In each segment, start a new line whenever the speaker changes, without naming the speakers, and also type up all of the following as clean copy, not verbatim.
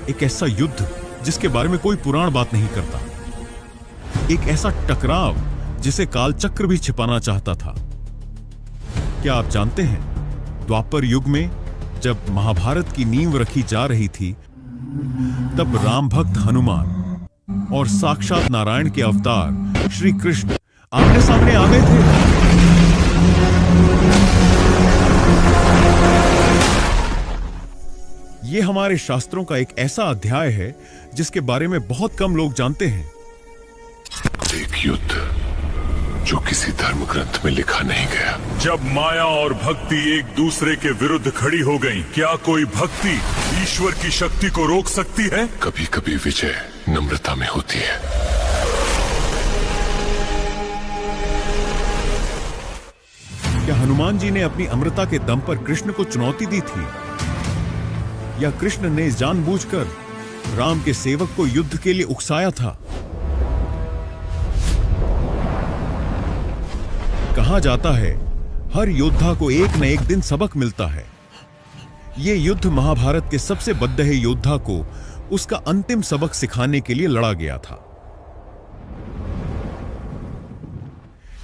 एक ऐसा युद्ध जिसके बारे में कोई पुराण बात नहीं करता, एक ऐसा टकराव जिसे कालचक्र भी छिपाना चाहता था। क्या आप जानते हैं, द्वापर युग में जब महाभारत की नींव रखी जा रही थी, तब राम भक्त हनुमान और साक्षात नारायण के अवतार श्री कृष्ण आमने सामने आ गए थे। ये हमारे शास्त्रों का एक ऐसा अध्याय है जिसके बारे में बहुत कम लोग जानते हैं।
एक युद्ध जो किसी धर्म ग्रंथ में लिखा नहीं गया।
जब माया और भक्ति एक दूसरे के विरुद्ध खड़ी हो गईं, क्या कोई भक्ति ईश्वर की शक्ति को रोक सकती है?
कभी कभी विजय नम्रता में होती है।
क्या हनुमान जी ने अपनी अमृता के दम पर कृष्ण को चुनौती दी थी, या कृष्ण ने जानबूझकर राम के सेवक को युद्ध के लिए उकसाया था? कहा जाता है, हर योद्धा को एक न एक दिन सबक मिलता है। यह युद्ध महाभारत के सबसे बद्दहे योद्धा को उसका अंतिम सबक सिखाने के लिए लड़ा गया था।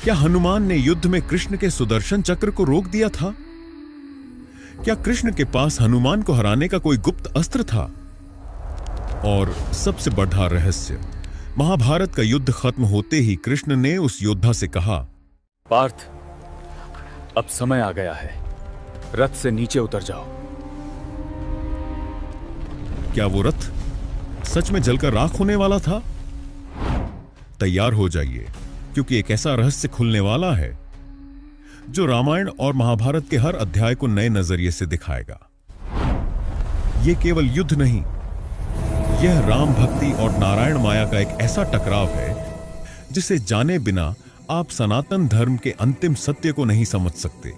क्या हनुमान ने युद्ध में कृष्ण के सुदर्शन चक्र को रोक दिया था? क्या कृष्ण के पास हनुमान को हराने का कोई गुप्त अस्त्र था? और सबसे बड़ा रहस्य, महाभारत का युद्ध खत्म होते ही कृष्ण ने उस योद्धा से कहा,
पार्थ, अब समय आ गया है, रथ से नीचे उतर जाओ।
क्या वो रथ सच में जलकर राख होने वाला था? तैयार हो जाइए, क्योंकि एक ऐसा रहस्य खुलने वाला है जो रामायण और महाभारत के हर अध्याय को नए नजरिए से दिखाएगा। यह केवल युद्ध नहीं, यह राम भक्ति और नारायण माया का एक ऐसा टकराव है जिसे जाने बिना आप सनातन धर्म के अंतिम सत्य को नहीं समझ सकते।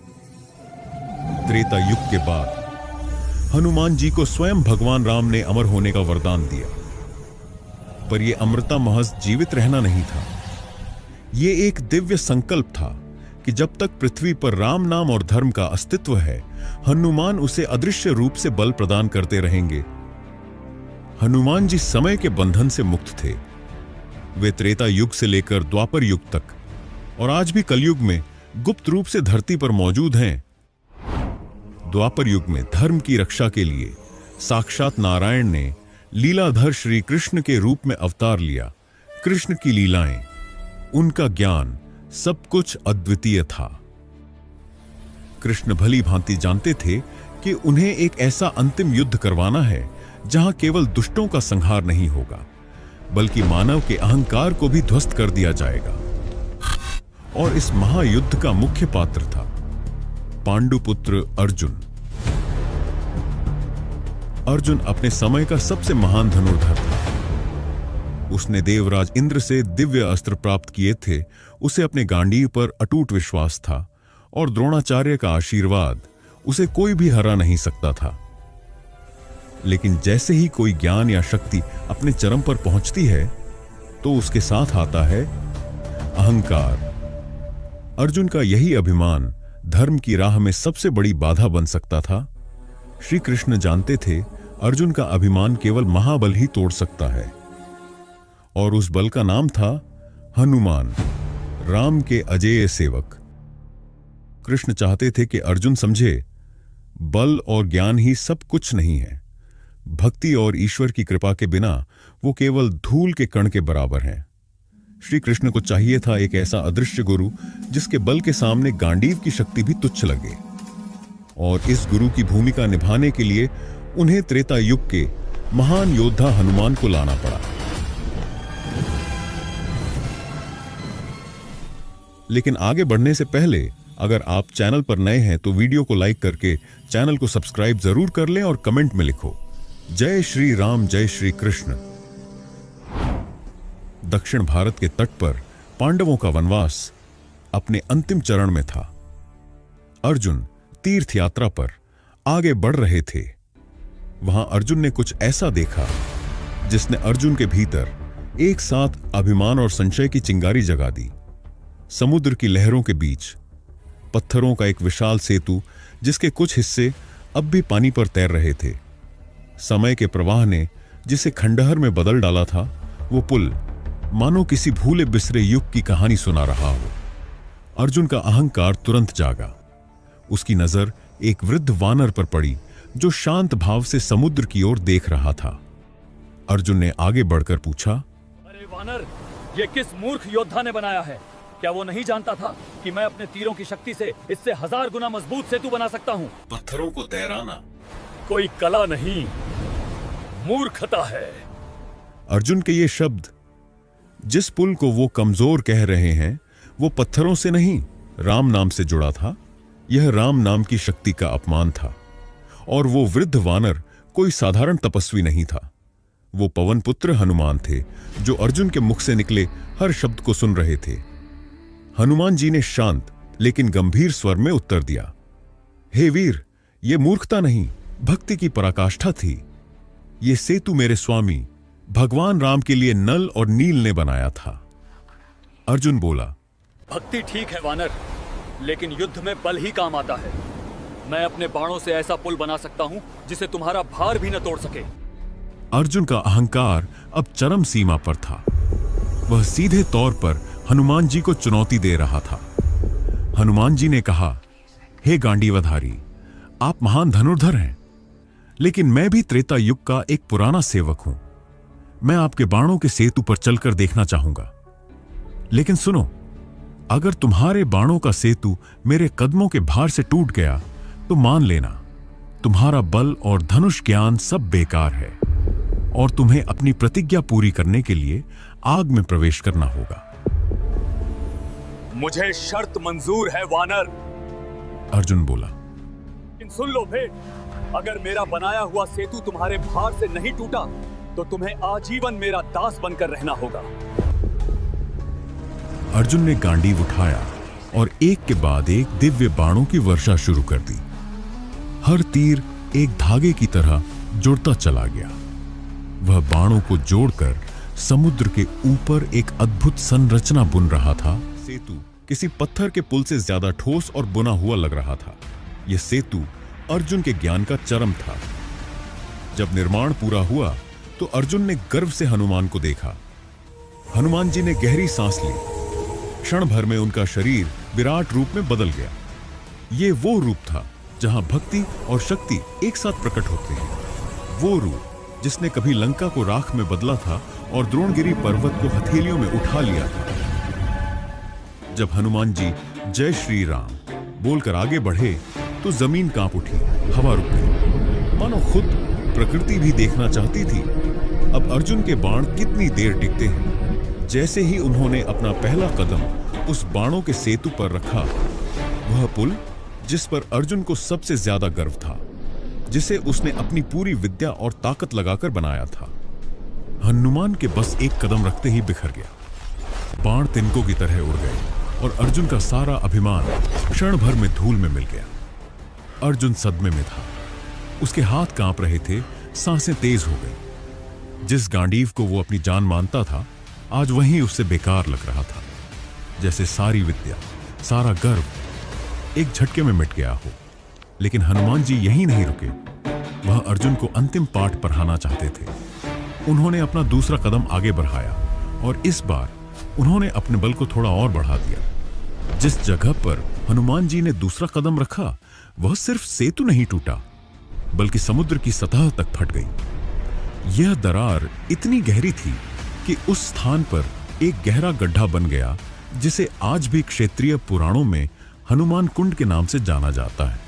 त्रेता युग के बाद हनुमान जी को स्वयं भगवान राम ने अमर होने का वरदान दिया, पर यह अमृता महज जीवित रहना नहीं था। यह एक दिव्य संकल्प था कि जब तक पृथ्वी पर राम नाम और धर्म का अस्तित्व है, हनुमान उसे अदृश्य रूप से बल प्रदान करते रहेंगे। हनुमान जी समय के बंधन से मुक्त थे। वे त्रेता युग से लेकर द्वापर युग तक और आज भी कलयुग में गुप्त रूप से धरती पर मौजूद हैं। द्वापर युग में धर्म की रक्षा के लिए साक्षात नारायण ने लीलाधर श्री कृष्ण के रूप में अवतार लिया। कृष्ण की लीलाएं, उनका ज्ञान, सब कुछ अद्वितीय था। कृष्ण भली भांति जानते थे कि उन्हें एक ऐसा अंतिम युद्ध करवाना है जहां केवल दुष्टों का संहार नहीं होगा, बल्कि मानव के अहंकार को भी ध्वस्त कर दिया जाएगा। और इस महायुद्ध का मुख्य पात्र था पांडुपुत्र अर्जुन। अर्जुन अपने समय का सबसे महान धनुर्धर था। उसने देवराज इंद्र से दिव्य अस्त्र प्राप्त किए थे। उसे अपने गांडीव पर अटूट विश्वास था और द्रोणाचार्य का आशीर्वाद उसे कोई भी हरा नहीं सकता था। लेकिन जैसे ही कोई ज्ञान या शक्ति अपने चरम पर पहुंचती है, तो उसके साथ आता है अहंकार। अर्जुन का यही अभिमान धर्म की राह में सबसे बड़ी बाधा बन सकता था। श्री कृष्ण जानते थे अर्जुन का अभिमान केवल महाबल ही तोड़ सकता है, और उस बल का नाम था हनुमान, राम के अजेय सेवक। कृष्ण चाहते थे कि अर्जुन समझे, बल और ज्ञान ही सब कुछ नहीं है। भक्ति और ईश्वर की कृपा के बिना वो केवल धूल के कण के बराबर हैं। श्री कृष्ण को चाहिए था एक ऐसा अदृश्य गुरु जिसके बल के सामने गांडीव की शक्ति भी तुच्छ लगे। और इस गुरु की भूमिका निभाने के लिए उन्हें त्रेता युग के महान योद्धा हनुमान को लाना पड़ा। लेकिन आगे बढ़ने से पहले अगर आप चैनल पर नए हैं तो वीडियो को लाइक करके चैनल को सब्सक्राइब जरूर कर लें और कमेंट में लिखो, जय श्री राम, जय श्री कृष्ण। दक्षिण भारत के तट पर पांडवों का वनवास अपने अंतिम चरण में था। अर्जुन तीर्थ यात्रा पर आगे बढ़ रहे थे। वहां अर्जुन ने कुछ ऐसा देखा जिसने अर्जुन के भीतर एक साथ अभिमान और संशय की चिंगारी जगा दी। समुद्र की लहरों के बीच पत्थरों का एक विशाल सेतु, जिसके कुछ हिस्से अब भी पानी पर तैर रहे थे। समय के प्रवाह ने जिसे खंडहर में बदल डाला था, वो पुल मानो किसी भूले बिसरे युग की कहानी सुना रहा हो। अर्जुन का अहंकार तुरंत जागा। उसकी नजर एक वृद्ध वानर पर पड़ी जो शांत भाव से समुद्र की ओर देख रहा था। अर्जुन ने आगे बढ़कर पूछा,
अरे वानर, ये किस मूर्ख योद्धा ने बनाया है? क्या वो नहीं जानता था कि मैं अपने तीरों की शक्ति से इससे 1000 गुना मजबूत सेतु बना सकता हूँ?
पत्थरों को तैराना
कोई कला नहीं, मूर्खता है।
अर्जुन के ये शब्द, जिस पुल को वो कमजोर कह रहे हैं, वो पत्थरों से नहीं, राम नाम से जुड़ा था। यह राम नाम की शक्ति का अपमान था। और वो वृद्ध वानर कोई साधारण तपस्वी नहीं था। वो पवन पुत्र हनुमान थे, जो अर्जुन के मुख से निकले हर शब्द को सुन रहे थे। हनुमान जी ने शांत लेकिन गंभीर स्वर में उत्तर दिया, हे वीर, ये मूर्खता नहीं, भक्ति की पराकाष्ठा थी। ये सेतु मेरे स्वामी भगवान राम के लिए नल और नील ने बनाया था। अर्जुन बोला,
भक्ति ठीक है वानर, लेकिन युद्ध में बल ही काम आता है। मैं अपने बाणों से ऐसा पुल बना सकता हूं जिसे तुम्हारा भार भी न तोड़ सके।
अर्जुन का अहंकार अब चरम सीमा पर था। वह सीधे तौर पर हनुमान जी को चुनौती दे रहा था। हनुमान जी ने कहा, हे गांडीवधारी, आप महान धनुर्धर हैं, लेकिन मैं भी त्रेता युग का एक पुराना सेवक हूं। मैं आपके बाणों के सेतु पर चलकर देखना चाहूंगा। लेकिन सुनो, अगर तुम्हारे बाणों का सेतु मेरे कदमों के भार से टूट गया तो मान लेना, तुम्हारा बल और धनुष ज्ञान सब बेकार है और तुम्हें अपनी प्रतिज्ञा पूरी करने के लिए आग में प्रवेश करना होगा।
मुझे शर्त मंजूर है वानर,
अर्जुन बोला।
सुन लो भेड़, अगर मेरा बनाया हुआ सेतु तुम्हारे भार से नहीं टूटा तो तुम्हें आजीवन मेरा दास बनकर रहना होगा।
अर्जुन ने गांडीव उठाया और एक के बाद एक दिव्य बाणों की वर्षा शुरू कर दी। हर तीर एक धागे की तरह जुड़ता चला गया। वह बाणों को जोड़कर समुद्र के ऊपर एक अद्भुत संरचना बुन रहा था। सेतु किसी पत्थर के पुल से ज्यादा ठोस और बुना हुआ लग रहा था। यह सेतु अर्जुन के ज्ञान का चरम था। जब निर्माण पूरा हुआ तो अर्जुन ने गर्व से हनुमान को देखा। हनुमान जी ने गहरी सांस ली। क्षण भर में उनका शरीर विराट रूप में बदल गया। यह वो रूप था जहां भक्ति और शक्ति एक साथ प्रकट होते हैं। वो रूप जिसने कभी लंका को राख में बदला था और द्रोणगिरी पर्वत को हथेलियों में उठा लिया था। जब हनुमान जी जय श्री राम बोलकर आगे बढ़े तो जमीन कांप उठी, हवा रुक गई, मानो खुद प्रकृति भी देखना चाहती थी अब अर्जुन के बाण कितनी देर टिकते हैं। जैसे ही उन्होंने अपना पहला कदम उस बाणों के सेतु पर रखा, वह पुल जिस पर अर्जुन को सबसे ज्यादा गर्व था, जिसे उसने अपनी पूरी विद्या और ताकत लगाकर बनाया था, हनुमान के बस एक कदम रखते ही बिखर गया। बाण तिनकों की तरह उड़ गए और अर्जुन का सारा अभिमान क्षण भर में धूल में मिल गया। अर्जुन सदमे में था। उसके हाथ कांप रहे थे, सांसें तेज हो गई। जिस गांडीव को वो अपनी जान मानता था, आज वहीं उससे बेकार लग रहा था। जैसे सारी विद्या, सारा गर्व एक झटके में मिट गया हो। लेकिन हनुमान जी यहीं नहीं रुके। वह अर्जुन को अंतिम पाठ पढ़ाना चाहते थे। उन्होंने अपना दूसरा कदम आगे बढ़ाया और इस बार उन्होंने अपने बल को थोड़ा और बढ़ा दिया। जिस जगह पर हनुमान जी ने दूसरा कदम रखा, वह सिर्फ सेतु नहीं टूटा, बल्कि समुद्र की सतह तक फट गई। यह दरार इतनी गहरी थी कि उस स्थान पर एक गहरा गड्ढा बन गया, जिसे आज भी क्षेत्रीय पुराणों में हनुमान कुंड के नाम से जाना जाता है।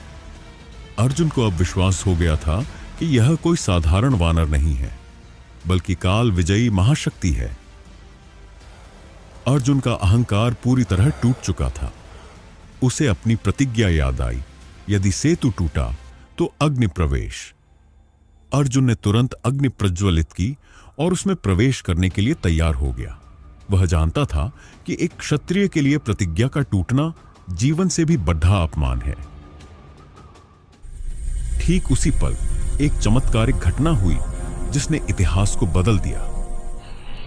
अर्जुन को अब विश्वास हो गया था कि यह कोई साधारण वानर नहीं है, बल्कि काल विजयी महाशक्ति है। अर्जुन का अहंकार पूरी तरह टूट चुका था। उसे अपनी प्रतिज्ञा याद आई, यदि सेतु टूटा तो अग्नि प्रवेश। अर्जुन ने तुरंत अग्नि प्रज्वलित की और उसमें प्रवेश करने के लिए तैयार हो गया। वह जानता था कि एक क्षत्रिय के लिए प्रतिज्ञा का टूटना जीवन से भी बड़ा अपमान है। ठीक उसी पल एक चमत्कारिक घटना हुई जिसने इतिहास को बदल दिया।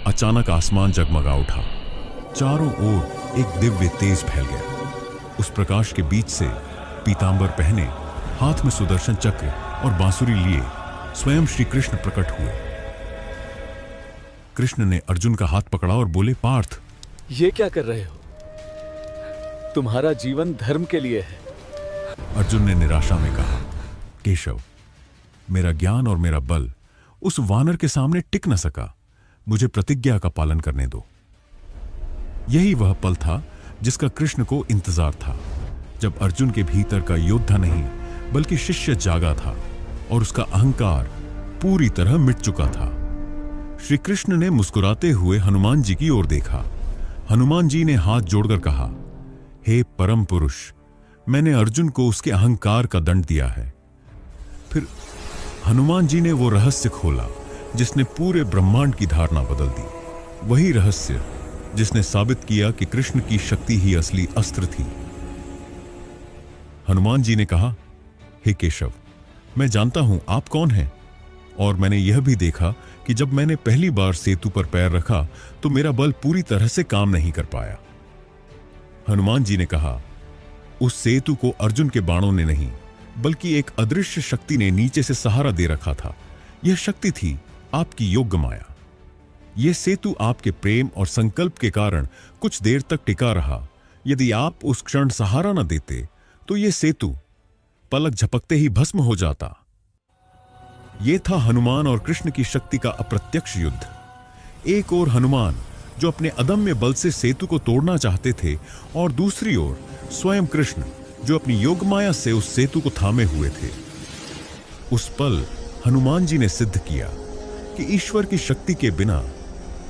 अचानक आसमान जगमगा उठा। चारों ओर एक दिव्य तेज फैल गया। उस प्रकाश के बीच से पीतांबर पहने, हाथ में सुदर्शन चक्र और बांसुरी लिए स्वयं श्री कृष्ण प्रकट हुए। कृष्ण ने अर्जुन का हाथ पकड़ा और बोले, पार्थ,
ये क्या कर रहे हो? तुम्हारा जीवन धर्म के लिए है।
अर्जुन ने निराशा में कहा, केशव, मेरा ज्ञान और मेरा बल उस वानर के सामने टिक न सका। मुझे प्रतिज्ञा का पालन करने दो। यही वह पल था जिसका कृष्ण को इंतजार था, जब अर्जुन के भीतर का योद्धा नहीं बल्कि शिष्य जागा था और उसका अहंकार पूरी तरह मिट चुका था। श्री कृष्ण ने मुस्कुराते हुए हनुमान जी की ओर देखा। हनुमान जी ने हाथ जोड़कर कहा, हे परम पुरुष, मैंने अर्जुन को उसके अहंकार का दंड दिया है। फिर हनुमान जी ने वो रहस्य खोला जिसने पूरे ब्रह्मांड की धारणा बदल दी। वही रहस्य जिसने साबित किया कि कृष्ण की शक्ति ही असली अस्त्र थी। हनुमान जी ने कहा, हे केशव, मैं जानता हूं आप कौन हैं, और मैंने यह भी देखा कि जब मैंने पहली बार सेतु पर पैर रखा तो मेरा बल पूरी तरह से काम नहीं कर पाया। हनुमान जी ने कहा, उस सेतु को अर्जुन के बाणों ने नहीं बल्कि एक अदृश्य शक्ति ने नीचे से सहारा दे रखा था। यह शक्ति थी आपकी योग्य माया। यह सेतु आपके प्रेम और संकल्प के कारण कुछ देर तक टिका रहा। यदि आप उस क्षण सहारा न देते तो यह सेतु पलक झपकते ही भस्म हो जाता। यह था हनुमान और कृष्ण की शक्ति का अप्रत्यक्ष युद्ध। एक ओर हनुमान जो अपने अदम्य बल से सेतु को तोड़ना चाहते थे, और दूसरी ओर स्वयं कृष्ण जो अपनी योगमाया से उस सेतु को थामे हुए थे। उस पल हनुमान जी ने सिद्ध किया कि ईश्वर की शक्ति के बिना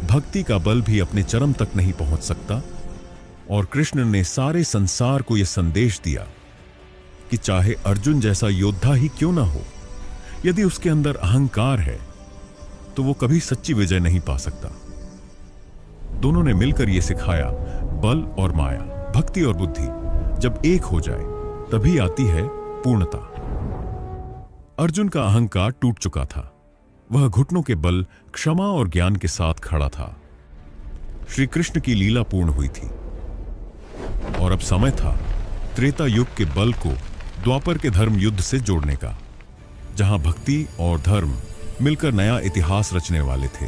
भक्ति का बल भी अपने चरम तक नहीं पहुंच सकता, और कृष्ण ने सारे संसार को यह संदेश दिया कि चाहे अर्जुन जैसा योद्धा ही क्यों ना हो, यदि उसके अंदर अहंकार है तो वो कभी सच्ची विजय नहीं पा सकता। दोनों ने मिलकर यह सिखाया, बल और माया, भक्ति और बुद्धि जब एक हो जाए तभी आती है पूर्णता। अर्जुन का अहंकार टूट चुका था। वह घुटनों के बल क्षमा और ज्ञान के साथ खड़ा था। श्री कृष्ण की लीला पूर्ण हुई थी और अब समय था त्रेता युग के बल को द्वापर के धर्म युद्ध से जोड़ने का, जहां भक्ति और धर्म मिलकर नया इतिहास रचने वाले थे।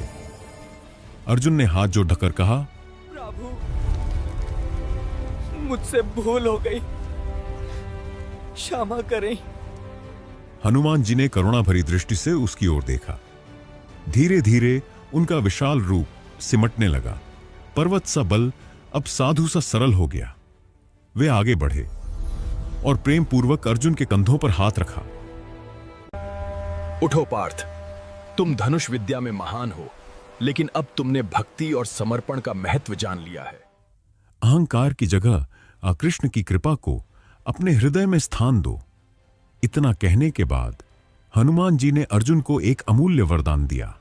अर्जुन ने हाथ जोड़कर कहा,
प्रभु, मुझसे भूल हो गई, क्षमा करें।
हनुमान जी ने करुणा भरी दृष्टि से उसकी ओर देखा। धीरे धीरे उनका विशाल रूप सिमटने लगा। पर्वत सा बल अब साधु सा सरल हो गया। वे आगे बढ़े और प्रेम पूर्वक अर्जुन के कंधों पर हाथ रखा।
उठो पार्थ, तुम धनुष विद्या में महान हो, लेकिन अब तुमने भक्ति और समर्पण का महत्व जान लिया है।
अहंकार की जगह कृष्ण की कृपा को अपने हृदय में स्थान दो। इतना कहने के बाद हनुमान जी ने अर्जुन को एक अमूल्य वरदान दिया,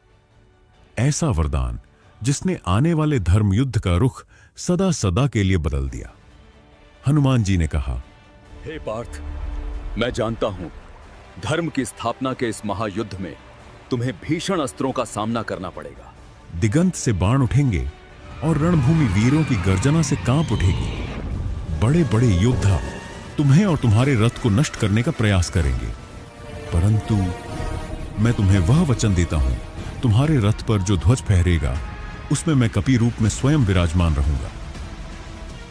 ऐसा वरदान जिसने आने वाले धर्म युद्ध का रुख सदा सदा के लिए बदल दिया। हनुमान जी ने कहा,
हे पार्थ, मैं जानता हूं धर्म की स्थापना के इस महायुद्ध में तुम्हें भीषण अस्त्रों का सामना करना पड़ेगा।
दिगंत से बाण उठेंगे और रणभूमि वीरों की गर्जना से कांप उठेगी। बड़े बड़े योद्धा तुम्हें और तुम्हारे रथ को नष्ट करने का प्रयास करेंगे, परंतु मैं तुम्हें वह वचन देता हूं, तुम्हारे रथ पर जो ध्वज फहरेगा उसमें मैं कपि रूप में स्वयं विराजमान रहूंगा।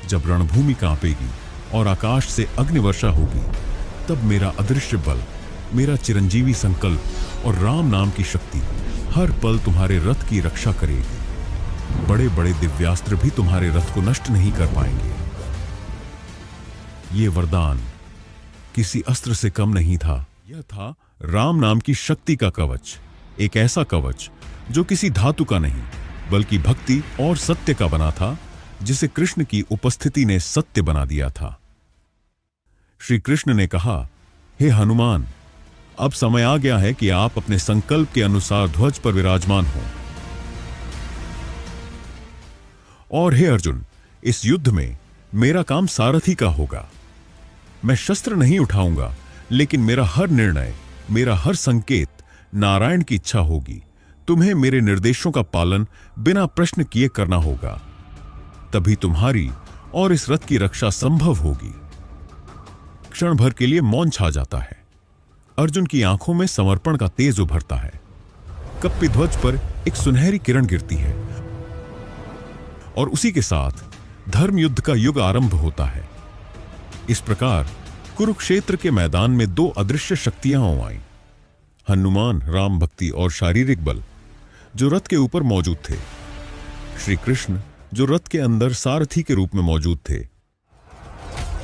जब रणभूमि कांपेगी और आकाश से अग्निवर्षा होगी, तब मेरा अदृश्य बल, मेरा चिरंजीवी संकल्प और राम नाम की शक्ति हर पल तुम्हारे रथ की रक्षा करेगी। बड़े बड़े दिव्यास्त्र भी तुम्हारे रथ को नष्ट नहीं कर पाएंगे। यह वरदान किसी अस्त्र से कम नहीं था। यह था राम नाम की शक्ति का कवच, एक ऐसा कवच जो किसी धातु का नहीं बल्कि भक्ति और सत्य का बना था, जिसे कृष्ण की उपस्थिति ने सत्य बना दिया था। श्री कृष्ण ने कहा, हे हनुमान, अब समय आ गया है कि आप अपने संकल्प के अनुसार ध्वज पर विराजमान हों। और हे अर्जुन, इस युद्ध में मेरा काम सारथी का होगा। मैं शस्त्र नहीं उठाऊंगा, लेकिन मेरा हर निर्णय, मेरा हर संकेत नारायण की इच्छा होगी। तुम्हें मेरे निर्देशों का पालन बिना प्रश्न किए करना होगा, तभी तुम्हारी और इस रथ की रक्षा संभव होगी। क्षण भर के लिए मौन छा जाता है। अर्जुन की आंखों में समर्पण का तेज उभरता है। कप्पी ध्वज पर एक सुनहरी किरण गिरती है और उसी के साथ धर्म युद्ध का युग आरंभ होता है। इस प्रकार कुरुक्षेत्र के मैदान में दो अदृश्य शक्तियां हो आईं। हनुमान राम भक्ति और शारीरिक बल जो रथ के ऊपर मौजूद थे, श्री कृष्ण जो रथ के अंदर सारथी के रूप में मौजूद थे।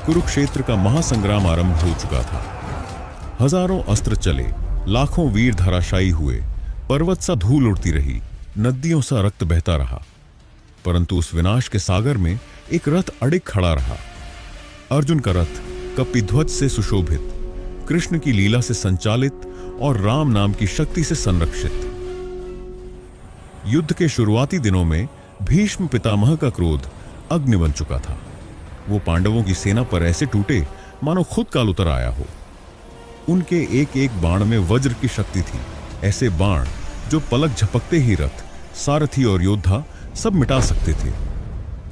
कुरुक्षेत्र का महासंग्राम आरंभ हो चुका था। हजारों अस्त्र चले, लाखों वीर धराशायी हुए, पर्वत सा धूल उड़ती रही, नदियों सा रक्त बहता रहा, परंतु उस विनाश के सागर में एक रथ अडिग खड़ा रहा। अर्जुन का रथ कपि ध्वज से सुशोभित, कृष्ण की लीला से संचालित और राम नाम की शक्ति से संरक्षित। युद्ध के शुरुआती दिनों में भीष्म पितामह का क्रोध अग्नि बन चुका था। वो पांडवों की सेना पर ऐसे टूटे मानो खुद काल उतर आया हो। उनके एक एक बाण में वज्र की शक्ति थी, ऐसे बाण जो पलक झपकते ही रथ, सारथी और योद्धा सब मिटा सकते थे।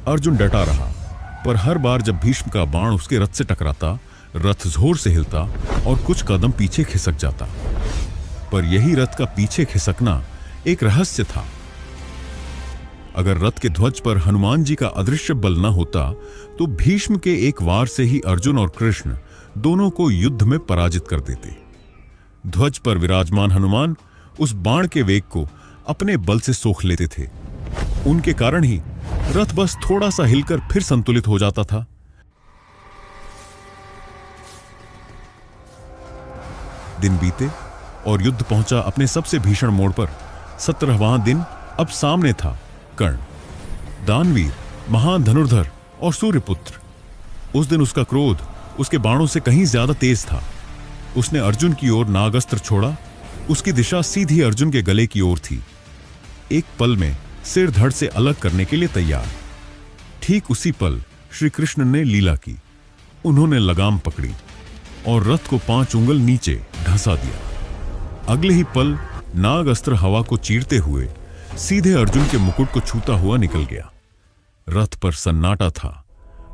अर्जुन डटा रहा, पर हर बार जब भीष्म का बाण उसके रथ से टकराता, रथ जोर से हिलता और कुछ कदम पीछे खिसक जाता। पर यही रथ का पीछे खिसकना एक रहस्य था। अगर रथ के ध्वज पर हनुमान जी का अदृश्य बल न होता तो भीष्म के एक वार से ही अर्जुन और कृष्ण दोनों को युद्ध में पराजित कर देते। ध्वज पर विराजमान हनुमान उस बाण के वेग को अपने बल से सोख लेते थे। उनके कारण ही रथ बस थोड़ा सा हिलकर फिर संतुलित हो जाता था। दिन बीते और युद्ध पहुंचा अपने सबसे भीषण मोड़ पर। 17वां दिन अब सामने था। कर्ण, दानवीर, महान धनुर्धर और सूर्यपुत्र। उस दिन उसका क्रोध उसके बाणों से कहीं ज्यादा तेज था। उसने अर्जुन की ओर नागास्त्र छोड़ा। उसकी दिशा सीधी अर्जुन के गले की ओर थी, एक पल में सिर धड़ से अलग करने के लिए तैयार। ठीक उसी पल श्री कृष्ण ने लीला की। उन्होंने लगाम पकड़ी और रथ को 5 उंगल नीचे ढसा दिया। अगले ही पल नागास्त्र हवा को चीरते हुए सीधे अर्जुन के मुकुट को छूता हुआ निकल गया। रथ पर सन्नाटा था।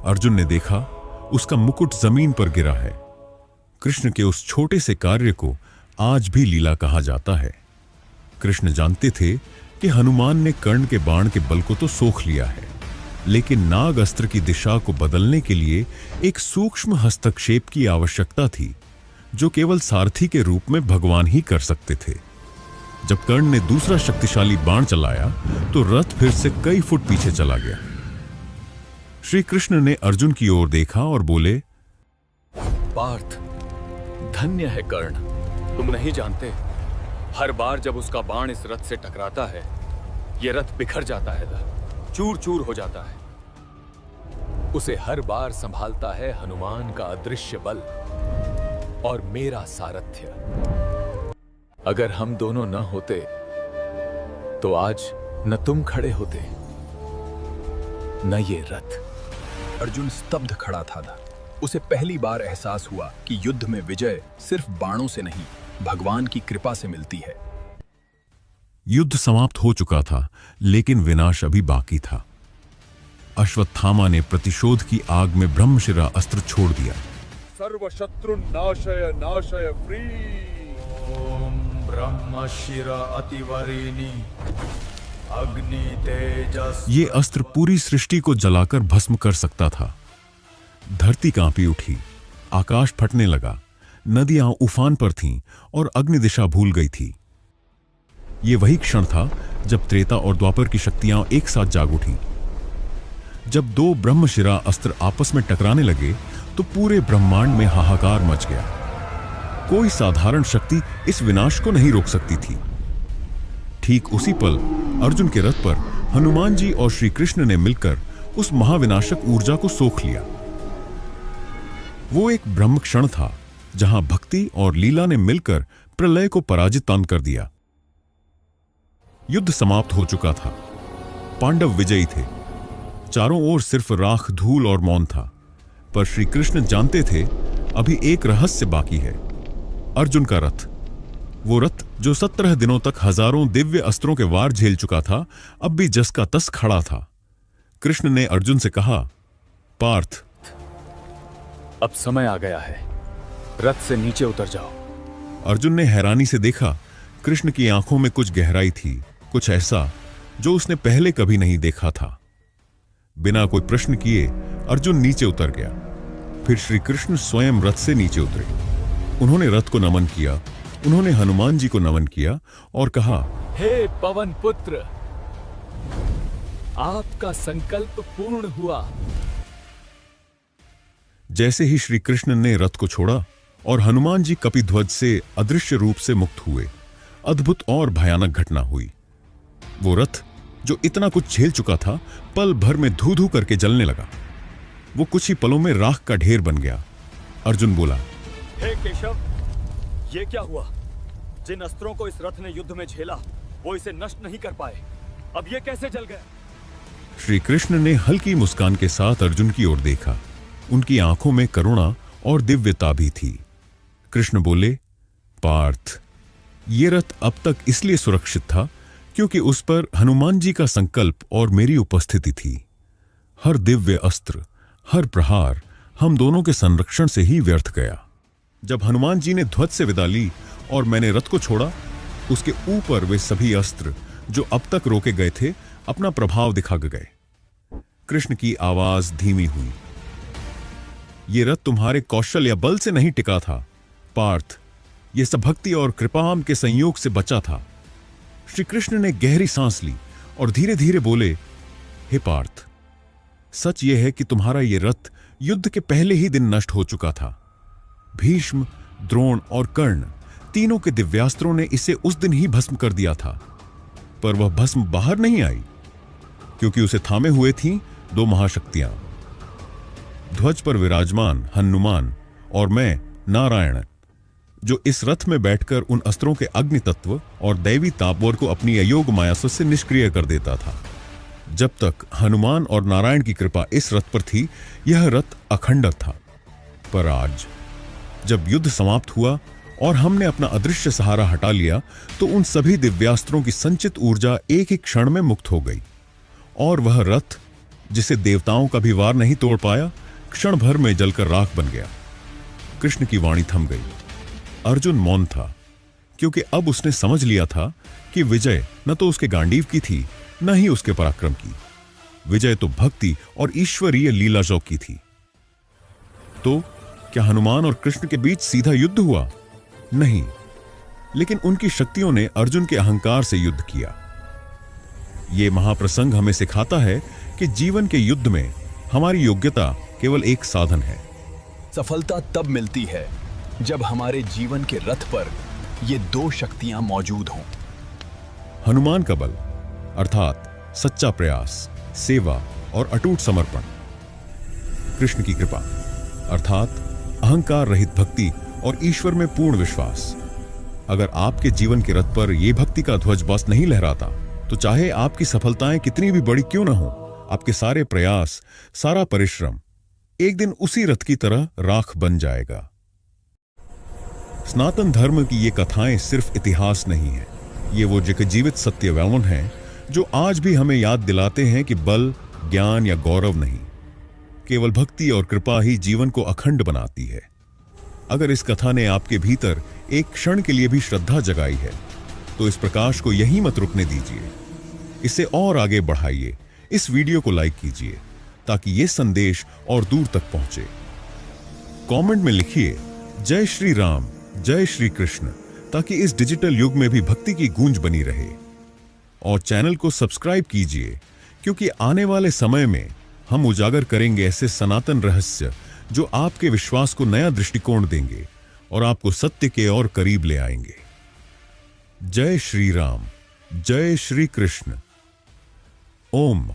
अर्जुन ने देखा उसका मुकुट जमीन पर गिरा है। कृष्ण के उस छोटे से कार्य को आज भी लीला कहा जाता है। कृष्ण जानते थे कि हनुमान ने कर्ण के बाण के बल को तो सोख लिया है, लेकिन नाग अस्त्र की दिशा को बदलने के लिए एक सूक्ष्म हस्तक्षेप की आवश्यकता थी, जो केवल सारथी के रूप में भगवान ही कर सकते थे। जब कर्ण ने दूसरा शक्तिशाली बाण चलाया तो रथ फिर से कई फुट पीछे चला गया। श्री कृष्ण ने अर्जुन की ओर देखा और बोले,
पार्थ, धन्य है कर्ण। तुम नहीं जानते, हर बार जब उसका बाण इस रथ से टकराता है, यह रथ बिखर जाता है, चूर चूर हो जाता है। उसे हर बार संभालता है हनुमान का अदृश्य बल और मेरा सारथ्य। अगर हम दोनों न होते तो आज न तुम खड़े होते, न ये रथ।
अर्जुन स्तब्ध खड़ा था। उसे पहली बार एहसास हुआ कि युद्ध में विजय सिर्फ बाणों से नहीं, भगवान की कृपा से मिलती है।
युद्ध समाप्त हो चुका था, लेकिन विनाश अभी बाकी था। अश्वत्थामा ने प्रतिशोध की आग में ब्रह्मशिरा अस्त्र छोड़ दिया।
सर्व शत्रु नाशय नाशय फ्री।
ओम ब्रह्मशिरा अतिवरिणी अग्नि तेजस।
ये अस्त्र पूरी सृष्टि को जलाकर भस्म कर सकता था। धरती कांपी उठी, आकाश फटने लगा, नदियां उफान पर थीं और अग्नि दिशा भूल गई थी। ये वही क्षण था जब त्रेता और द्वापर की शक्तियां एक साथ जाग उठीं। जब दो ब्रह्मशिरा अस्त्र आपस में टकराने लगे तो पूरे ब्रह्मांड में हाहाकार मच गया। कोई साधारण शक्ति इस विनाश को नहीं रोक सकती थी। ठीक उसी पल अर्जुन के रथ पर हनुमान जी और श्री कृष्ण ने मिलकर उस महाविनाशक ऊर्जा को सोख लिया। वो एक ब्रह्म क्षण था जहां भक्ति और लीला ने मिलकर प्रलय को पराजित कर दिया। युद्ध समाप्त हो चुका था। पांडव विजयी थे। चारों ओर सिर्फ राख, धूल और मौन था। पर श्री कृष्ण जानते थे अभी एक रहस्य बाकी है। अर्जुन का रथ, वो रथ जो 17 दिनों तक हजारों दिव्य अस्त्रों के वार झेल चुका था, अब भी जस का तस खड़ा था। कृष्ण ने अर्जुन से कहा, पार्थ,
अब समय आ गया है, रथ से नीचे उतर जाओ।
अर्जुन ने हैरानी से देखा कृष्ण की आंखों में कुछ गहराई थी, कुछ ऐसा जो उसने पहले कभी नहीं देखा था। बिना कोई प्रश्न किए अर्जुन नीचे उतर गया। फिर श्री कृष्ण स्वयं रथ से नीचे उतरे। उन्होंने रथ को नमन किया, उन्होंने हनुमान जी को नमन किया और कहा,
हे पवन पुत्र, आपका संकल्प पूर्ण हुआ।
जैसे ही श्री कृष्ण ने रथ को छोड़ा और हनुमान जी कपिध्वज से अदृश्य रूप से मुक्त हुए, अद्भुत और भयानक घटना हुई। वो रथ जो इतना कुछ झेल चुका था, पल भर में धू धू करके जलने लगा। वो कुछ ही पलों में राख का ढेर बन गया। अर्जुन बोला,
हे केशव, ये क्या हुआ? जिन अस्त्रों को इस रथ ने युद्ध में झेला, वो इसे नष्ट नहीं कर पाए, अब ये कैसे जल गया?
श्री कृष्ण ने हल्की मुस्कान के साथ अर्जुन की ओर देखा। उनकी आंखों में करुणा और दिव्यता भी थी। कृष्ण बोले, पार्थ, ये रथ अब तक इसलिए सुरक्षित था क्योंकि उस पर हनुमान जी का संकल्प और मेरी उपस्थिति थी। हर दिव्य अस्त्र, हर प्रहार हम दोनों के संरक्षण से ही व्यर्थ गया। जब हनुमान जी ने ध्वज से विदा ली और मैंने रथ को छोड़ा, उसके ऊपर वे सभी अस्त्र जो अब तक रोके गए थे अपना प्रभाव दिखा गए। कृष्ण की आवाज धीमी हुई, ये रथ तुम्हारे कौशल या बल से नहीं टिका था पार्थ, ये सब भक्ति और कृपा के संयोग से बचा था। श्री कृष्ण ने गहरी सांस ली और धीरे धीरे बोले, हे पार्थ, सच यह है कि तुम्हारा यह रथ युद्ध के पहले ही दिन नष्ट हो चुका था। भीष्म, द्रोण और कर्ण तीनों के दिव्यास्त्रों ने इसे उस दिन ही भस्म कर दिया था, पर वह भस्म बाहर नहीं आई क्योंकि उसे थामे हुए थीं दो महाशक्तियां, ध्वज पर विराजमान हनुमान और मैं नारायण, जो इस रथ में बैठकर उन अस्त्रों के अग्नि तत्व और दैवी तापवर को अपनी अयोग मायासुर से निष्क्रिय कर देता था। जब तक हनुमान और नारायण की कृपा इस रथ पर थी, यह रथ अखंड था। पर आज जब युद्ध समाप्त हुआ और हमने अपना अदृश्य सहारा हटा लिया, तो उन सभी दिव्यास्त्रों की संचित ऊर्जा एक ही क्षण में मुक्त हो गई और वह रथ, जिसे देवताओं का भी वार नहीं तोड़ पाया, क्षण भर में जलकर राख बन गया। कृष्ण की वाणी थम गई। अर्जुन मौन था क्योंकि अब उसने समझ लिया था कि विजय न तो उसके गांडीव की थी, न ही उसके पराक्रम की। विजय तो भक्ति और ईश्वरीय लीलाजों की थी। तो क्या हनुमान और कृष्ण के बीच सीधा युद्ध हुआ? नहीं, लेकिन उनकी शक्तियों ने अर्जुन के अहंकार से युद्ध किया। यह महाप्रसंग हमें सिखाता है कि जीवन के युद्ध में हमारी योग्यता केवल एक साधन है।
सफलता तब मिलती है जब हमारे जीवन के रथ पर ये दो शक्तियां मौजूद हों।
हनुमान का बल अर्थात सच्चा प्रयास, सेवा और अटूट समर्पण। कृष्ण की कृपा अर्थात अहंकार रहित भक्ति और ईश्वर में पूर्ण विश्वास। अगर आपके जीवन के रथ पर यह भक्ति का ध्वज बस नहीं लहराता, तो चाहे आपकी सफलताएं कितनी भी बड़ी क्यों न हो, आपके सारे प्रयास, सारा परिश्रम एक दिन उसी रथ की तरह राख बन जाएगा। सनातन धर्म की ये कथाएं सिर्फ इतिहास नहीं है, ये वो जीवित सत्य व्यवन हैं जो आज भी हमें याद दिलाते हैं कि बल, ज्ञान या गौरव नहीं, केवल भक्ति और कृपा ही जीवन को अखंड बनाती है। अगर इस कथा ने आपके भीतर एक क्षण के लिए भी श्रद्धा जगाई है, तो इस प्रकाश को यहीं मत रुकने दीजिए, इसे और आगे बढ़ाइए। इस वीडियो को लाइक कीजिए ताकि यह संदेश और दूर तक पहुंचे। कमेंट में लिखिए जय श्री राम, जय श्री कृष्ण, ताकि इस डिजिटल युग में भी भक्ति की गूंज बनी रहे। और चैनल को सब्सक्राइब कीजिए, क्योंकि आने वाले समय में हम उजागर करेंगे ऐसे सनातन रहस्य जो आपके विश्वास को नया दृष्टिकोण देंगे और आपको सत्य के और करीब ले आएंगे। जय श्री राम, जय श्री कृष्ण। ओम